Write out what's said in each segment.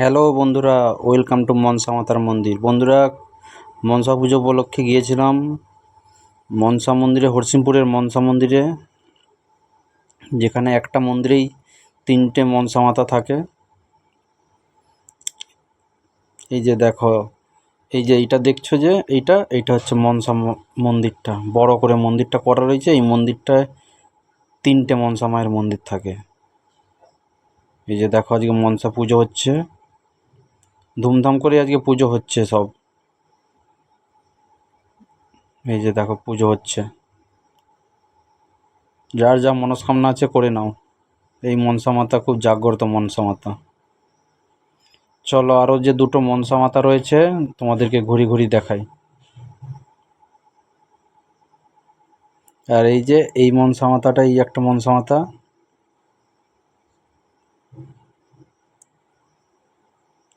Hello বন্ধুরা, welcome to Manasa মাতার মন্দির। বন্ধুরা, মনসা পুজো উপলক্ষে গিয়েছিলাম মনসা মন্দিরে, হরসিমপুরের মনসা মন্দিরে, যেখানে একটা মন্দিরেই তিনটে মনসা মাতা থাকে। এই যে দেখো, এই যে এইটা দেখছো, যে এইটা হচ্ছে মনসা মন্দিরটা, বড় করে মন্দিরটা করা রয়েছে। এই মন্দিরটায় তিনটে মনসা মায়ের মন্দির থাকে। এই যে দেখো, আজকে মনসা পুজো হচ্ছে, ধুমধাম করে আজকে পুজো হচ্ছে সব। এই যে দেখো, পুজো হচ্ছে, যার যা মনস্কামনা আছে করে নাও। এই মনসা মাতা খুব জাগ্রত মনসা মাতা। চলো, আরও যে দুটো মনসা মাতা রয়েছে তোমাদেরকে ঘুরি ঘুরি দেখাই। আর এই যে এই মনসা মাতাটা, এই একটা মনসা মাতা।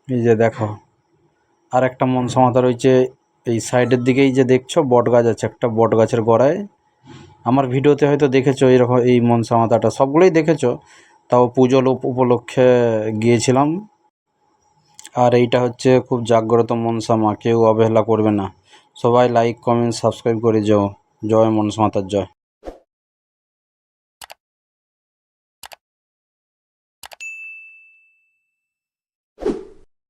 এই যে দেখো, আর একটা মনসা মাতা রয়েছে এই সাইডের দিকেই, যে দেখছো বট গাছ আছে, একটা বট গাছের গোড়ায়। আমার ভিডিওতে হয়তো দেখেছো এরকম এই মনসা মাতাটা, সবগুলোই দেখেছো, তাও পুজো উপলক্ষে গিয়েছিলাম। আর এইটা হচ্ছে খুব জাগ্রত মনসা মা, কেউ অবহেলা করবে না। সবাই লাইক কমেন্ট সাবস্ক্রাইব করে যাও। জয় মনসা মাতার জয়।